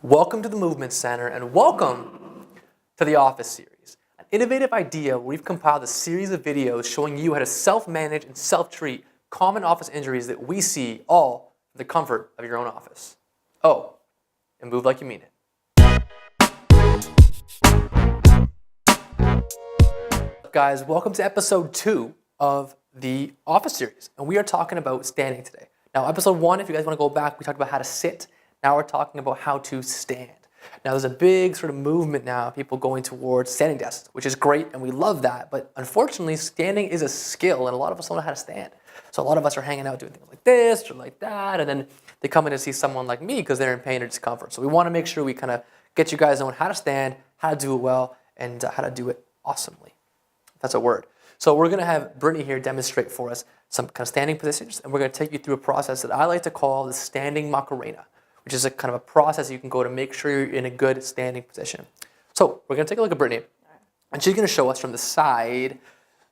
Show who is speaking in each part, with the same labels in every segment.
Speaker 1: Welcome to the Movement Center and welcome to the Office series, an innovative idea where we've compiled a series of videos showing you how to self-manage and self-treat common office injuries that we see all in the comfort of your own office. Oh, and move like you mean it. Guys, welcome to episode 2 of the Office series, and we are talking about standing today. Now, episode 1, if you guys want to go back, we talked about how to sit. Now we're talking about how to stand. Now there's a big sort of movement now, people going towards standing desks, which is great, and we love that, but unfortunately, standing is a skill, and a lot of us don't know how to stand. So a lot of us are hanging out doing things like this or like that, and then they come in to see someone like me because they're in pain or discomfort. So we want to make sure we kind of get you guys knowing how to stand, how to do it well, and how to do it awesomely. That's a word. So we're going to have Brittany here demonstrate for us some kind of standing positions, and we're going to take you through a process that I like to call the standing macarena, which is a kind of a process you can go to make sure you're in a good standing position. So we're going to take a look at Brittany, and she's going to show us from the side,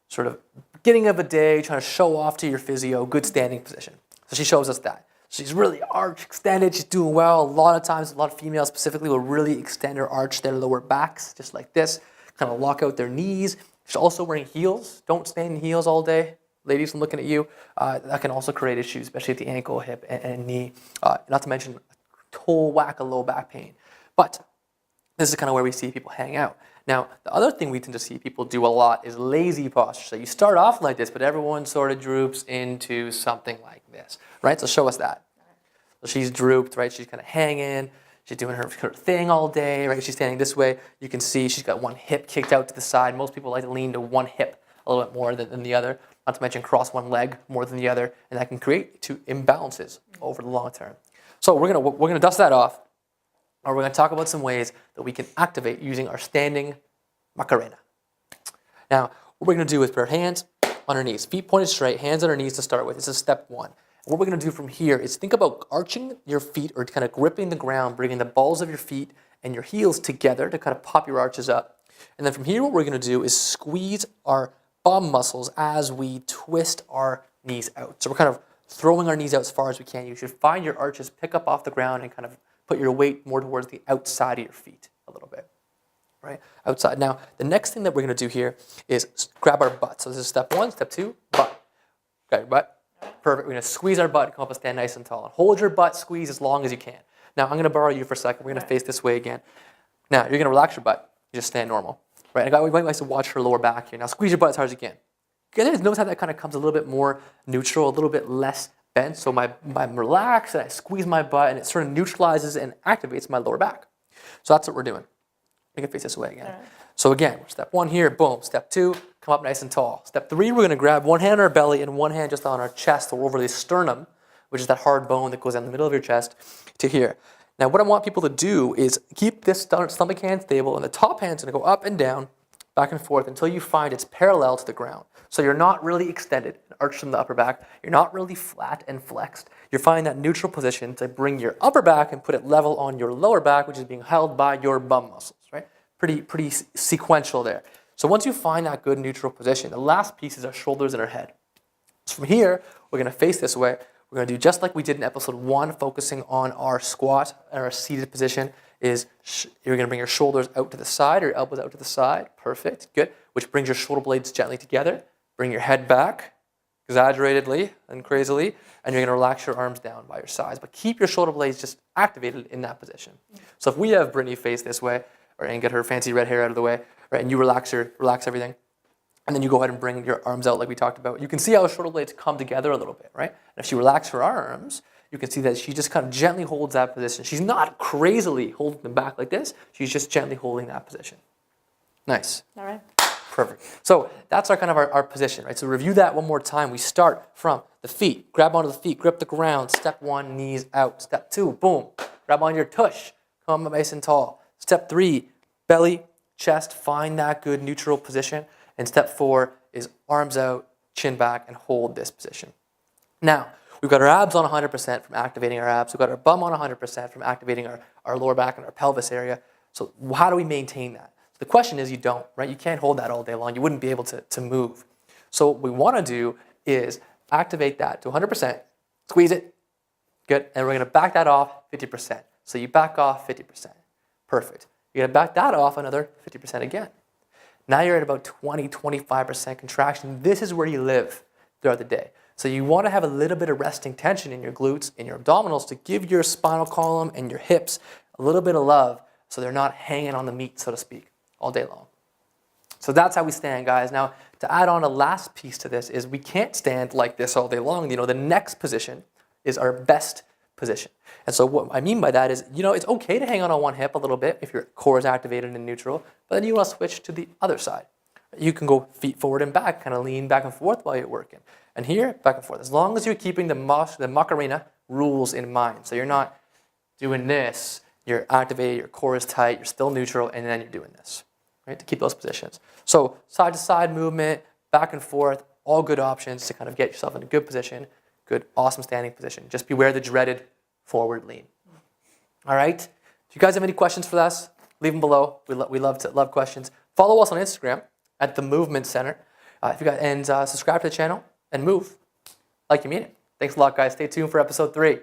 Speaker 1: sort of beginning of a day, trying to show off to your physio, good standing position. So she shows us that. She's really arch extended, she's doing well. A lot of times, a lot of females specifically will really extend or arch their lower backs, just like this, kind of lock out their knees. She's also wearing heels. Don't stand in heels all day. Ladies, I'm looking at you. That can also create issues, especially at the ankle, hip, and knee. Not to mention toe whack, a low back pain. But this is kind of where we see people hang out. Now, the other thing we tend to see people do a lot is lazy posture. So you start off like this, but everyone sort of droops into something like this, right? So show us that. So she's drooped, right? She's kind of hanging. She's doing her thing all day, right? She's standing this way. You can see she's got one hip kicked out to the side. Most people like to lean to one hip a little bit more than the other, not to mention cross one leg more than the other, and that can create two imbalances over the long term. So we're gonna dust that off, and we're gonna talk about some ways that we can activate using our standing macarena. Now, what we're gonna do is put our hands on our knees, feet pointed straight, hands on our knees to start with. This is step 1. What we're going to do from here is think about arching your feet or kind of gripping the ground, bringing the balls of your feet and your heels together to kind of pop your arches up. And then from here, what we're going to do is squeeze our bum muscles as we twist our knees out. So we're kind of throwing our knees out as far as we can. You should find your arches pick up off the ground and kind of put your weight more towards the outside of your feet a little bit, right? Outside. Now, the next thing that we're going to do here is grab our butt. So this is step 1. Step 2, butt. Grab your butt. Perfect. We're going to squeeze our butt and come up and stand nice and tall. And hold your butt squeeze as long as you can. Now, I'm going to borrow you for a second. We're going to face this way again. Now, you're going to relax your butt. You just stand normal. Right? We might like to watch her lower back here. Now, squeeze your butt as hard as you can. Okay, notice how that kind of comes a little bit more neutral, a little bit less bent. So I'm relaxed, and I squeeze my butt, and it sort of neutralizes and activates my lower back. So that's what we're doing. We can face this way again. So again, step 1 here, boom. Step 2, come up nice and tall. Step 3, we're going to grab one hand on our belly and one hand just on our chest or over the sternum, which is that hard bone that goes down the middle of your chest to here. Now, what I want people to do is keep this stomach hand stable, and the top hand's going to go up and down, back and forth until you find it's parallel to the ground. So you're not really extended and arched from the upper back. You're not really flat and flexed. You're finding that neutral position to bring your upper back and put it level on your lower back, which is being held by your bum muscles, right? Pretty sequential there. So once you find that good neutral position, the last piece is our shoulders and our head. So from here, we're going to face this way. We're going to do just like we did in episode 1, focusing on our squat and our seated position, is you're going to bring your shoulders out to the side, or your elbows out to the side. Perfect, good. Which brings your shoulder blades gently together. Bring your head back, exaggeratedly and crazily, and you're going to relax your arms down by your sides. But keep your shoulder blades just activated in that position. So if we have Brittany face this way, and get her fancy red hair out of the way, right? And you relax everything. And then you go ahead and bring your arms out like we talked about. You can see how shoulder blades come together a little bit, right? And if she relaxes her arms, you can see that she just kind of gently holds that position. She's not crazily holding them back like this. She's just gently holding that position. Nice.
Speaker 2: All right.
Speaker 1: Perfect. So that's our kind of our position, right? So review that one more time. We start from the feet. Grab onto the feet, grip the ground. Step 1, knees out. Step 2, boom. Grab on your tush. Come up nice and tall. Step 3, belly, chest, find that good neutral position. And step 4 is arms out, chin back, and hold this position. Now, we've got our abs on 100% from activating our abs. We've got our bum on 100% from activating our lower back and our pelvis area. So how do we maintain that? So the question is you don't, right? You can't hold that all day long. You wouldn't be able to move. So what we want to do is activate that to 100%, squeeze it, good, and we're going to back that off 50%. So you back off 50%. Perfect. You're going to back that off another 50% again. Now you're at about 20, 25% contraction. This is where you live throughout the day. So you want to have a little bit of resting tension in your glutes, in your abdominals to give your spinal column and your hips a little bit of love so they're not hanging on the meat, so to speak, all day long. So that's how we stand, guys. Now, to add on a last piece to this is we can't stand like this all day long. The next position is our best position. And so what I mean by that is, it's okay to hang on one hip a little bit if your core is activated and neutral, but then you want to switch to the other side. You can go feet forward and back, kind of lean back and forth while you're working. And here, back and forth. As long as you're keeping the macarena rules in mind. So you're not doing this, you're activated, your core is tight, you're still neutral, and then you're doing this, right? To keep those positions. So side to side movement, back and forth, all good options to kind of get yourself in a good position, good, awesome standing position. Just beware the dreaded forward lean. All right? If you guys have any questions for us, leave them below. We love questions. Follow us on Instagram at The Movement Center. And subscribe to the channel and move like you mean it. Thanks a lot, guys. Stay tuned for episode 3.